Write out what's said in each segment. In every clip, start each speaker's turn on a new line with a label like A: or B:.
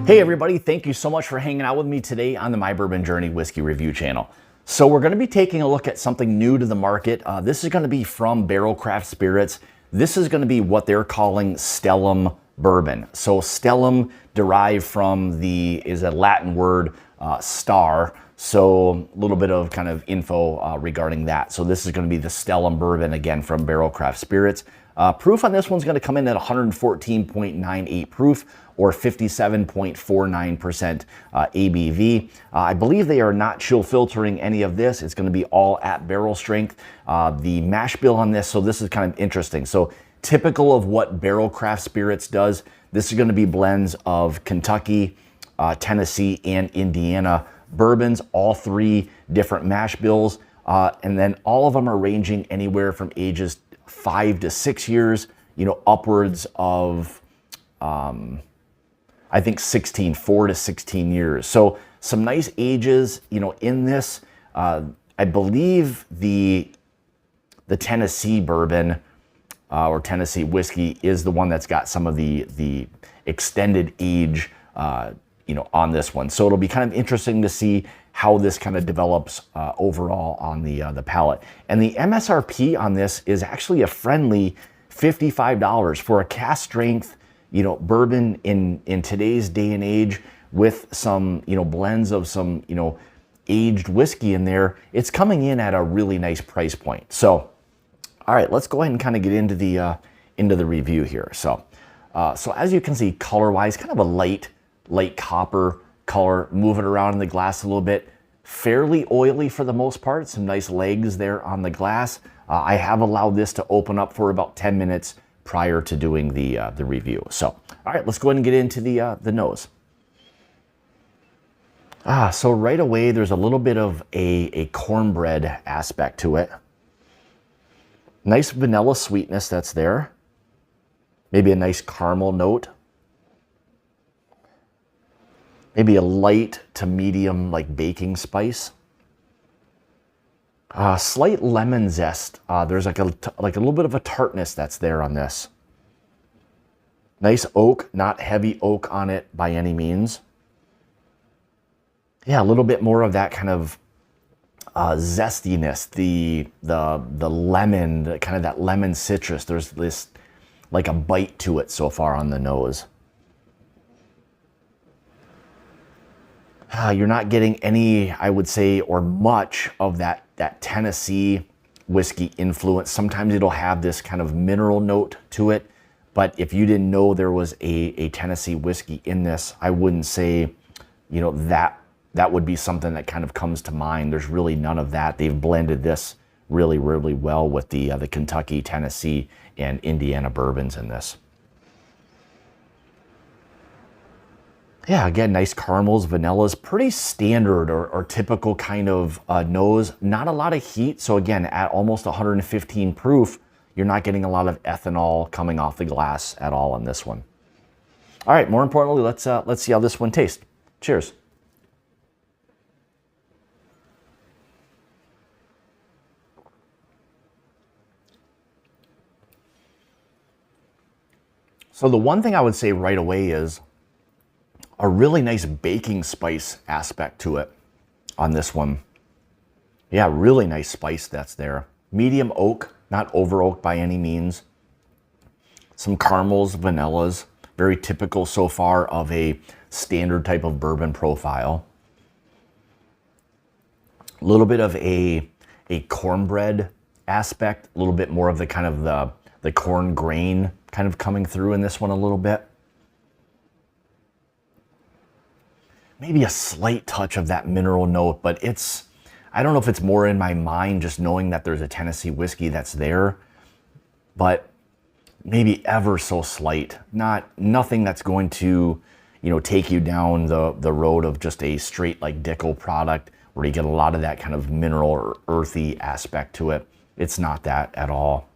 A: Hey everybody, thank you so much for hanging out with me today on the My Bourbon Journey Whiskey Review channel. So we're going to be taking a look at something new to the market. This is going to be from Barrel Craft Spirits. This is going to be what they're calling Stellum Bourbon. So Stellum derived from is a Latin word, star. So a little bit of kind of info regarding that. So this is going to be the Stellum Bourbon, again, from Barrel Craft Spirits. Proof on this one's going to come in at 114.98 proof or 57.49% ABV. I believe they are not chill filtering any of this. It's going to be all at barrel strength. The mash bill on this, so this is kind of interesting. So typical of what Barrel Craft Spirits does, this is going to be blends of Kentucky, Tennessee, and Indiana bourbons, all three different mash bills. And then all of them are ranging anywhere from ages 5 to 6 years, upwards of, I think 4 to 16 years. So some nice ages, in this. I believe the Tennessee bourbon or Tennessee whiskey is the one that's got some of the extended age, on this one. So it'll be kind of interesting to see how this kind of develops overall on the palate. And the MSRP on this is actually a friendly $55 for a cask strength, bourbon in today's day and age with some, blends of some, aged whiskey in there. It's coming in at a really nice price point. So, all right, let's go ahead and kind of get into the review here. So as you can see, color-wise, kind of a light copper color, move it around in the glass a little bit. Fairly oily for the most part, some nice legs there on the glass. I have allowed this to open up for about 10 minutes prior to doing the review. So, all right, let's go ahead and get into the nose. So right away, there's a little bit of a cornbread aspect to it. Nice vanilla sweetness that's there. Maybe a nice caramel note. Maybe a light to medium baking spice. Slight lemon zest. There's like a little bit of a tartness that's there on this. Nice oak, not heavy oak on it by any means. Yeah, a little bit more of that kind of zestiness, the lemon, kind of that lemon citrus. There's this like a bite to it so far on the nose. You're not getting any, I would say, or much of that Tennessee whiskey influence. Sometimes it'll have this kind of mineral note to it, but if you didn't know there was a Tennessee whiskey in this, I wouldn't say, that would be something that kind of comes to mind. There's really none of that. They've blended this really, really well with the Kentucky, Tennessee, and Indiana bourbons in this. Yeah, again, nice caramels, vanillas, pretty standard or typical kind of nose. Not a lot of heat. So again, at almost 115 proof, you're not getting a lot of ethanol coming off the glass at all on this one. All right, more importantly, let's see how this one tastes. Cheers. So the one thing I would say right away is a really nice baking spice aspect to it on this one. Yeah, really nice spice that's there. Medium oak, not over oak by any means. Some caramels, vanillas, very typical so far of a standard type of bourbon profile. A little bit of a cornbread aspect, a little bit more of the kind of the corn grain kind of coming through in this one a little bit. Maybe a slight touch of that mineral note, but I don't know if it's more in my mind just knowing that there's a Tennessee whiskey that's there, but maybe ever so slight. Nothing that's going to, take you down the road of just a straight Dickel product where you get a lot of that kind of mineral or earthy aspect to it. It's not that at all.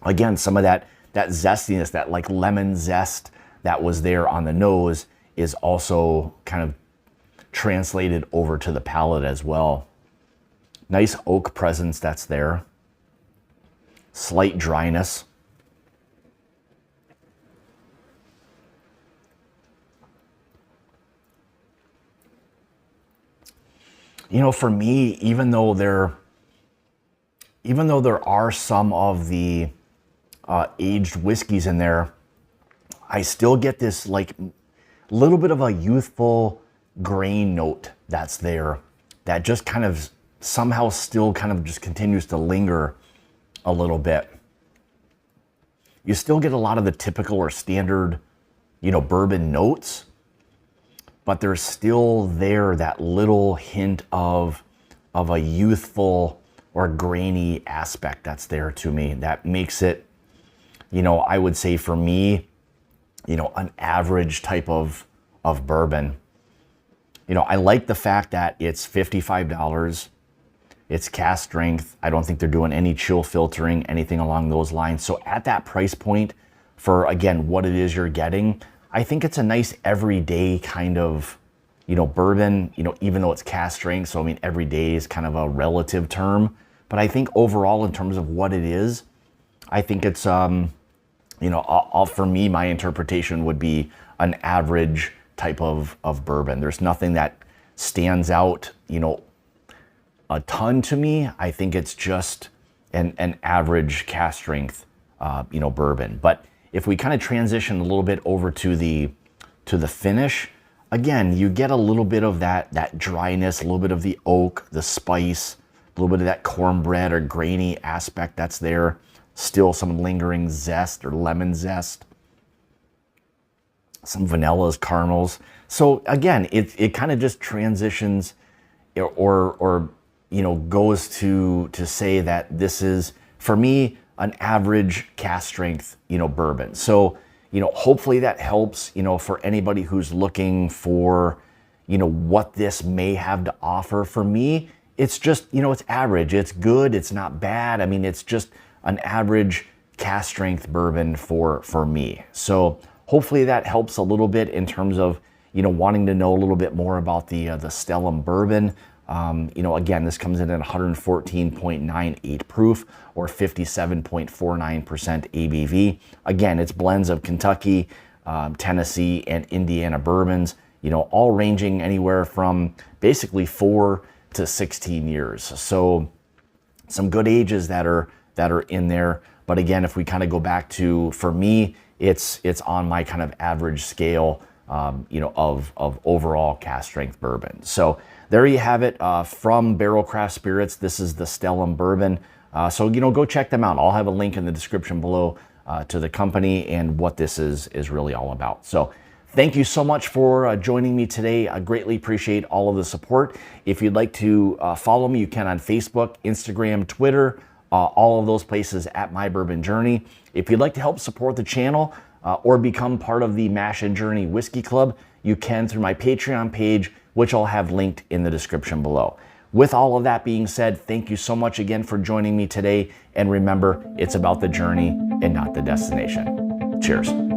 A: Again, some of that zestiness, that lemon zest that was there on the nose is also kind of translated over to the palate as well. Nice oak presence that's there. Slight dryness. You know, for me, even though there are some of the aged whiskeys in there, I still get this like little bit of a youthful grain note that's there that just kind of somehow still kind of just continues to linger a little bit. You still get a lot of the typical or standard, you know, bourbon notes, but there's still there that little hint of a youthful or grainy aspect that's there to me that makes it, you know, I would say for me, you know, an average type of bourbon. You know, I like the fact that it's $55. It's cask strength. I don't think they're doing any chill filtering, anything along those lines. So at that price point for, again, what it is you're getting, I think it's a nice everyday kind of, you know, bourbon, you know, even though it's cask strength. So, I mean, everyday is kind of a relative term. But I think overall, in terms of what it is, I think it's, you know, for me, my interpretation would be an average type of bourbon. There's nothing that stands out, you know, a ton to me. I think it's just an average cask strength, you know, bourbon. But if we kind of transition a little bit over to the finish, again, you get a little bit of that dryness, a little bit of the oak, the spice, a little bit of that cornbread or grainy aspect that's there. Still some lingering zest or lemon zest, some vanillas, caramels. So again, it kind of just transitions or you know, goes to say that this is, for me, an average cask strength, you know, bourbon. So, you know, hopefully that helps, you know, for anybody who's looking for, you know, what this may have to offer. For me, it's just, you know, it's average. It's good. It's not bad. I mean, it's just an average cask strength bourbon for me. So hopefully that helps a little bit in terms of, you know, wanting to know a little bit more about the Stellum Bourbon. You know, again, this comes in at 114.98 proof or 57.49% ABV. Again, it's blends of Kentucky, Tennessee, and Indiana bourbons, you know, all ranging anywhere from basically 4 to 16 years. So some good ages that are in there. But again, if we kind of go back to, for me, it's on my kind of average scale, you know, of overall cask strength bourbon. So there you have it, from Barrel Craft Spirits. This is the Stellum Bourbon. So, you know, go check them out. I'll have a link in the description below to the company and what this is really all about. So thank you so much for joining me today. I greatly appreciate all of the support. If you'd like to follow me, you can on Facebook, Instagram, Twitter, all of those places at My Bourbon Journey. If you'd like to help support the channel or become part of the Mash and Journey Whiskey Club, you can through my Patreon page, which I'll have linked in the description below. With all of that being said, thank you so much again for joining me today. And remember, it's about the journey and not the destination. Cheers.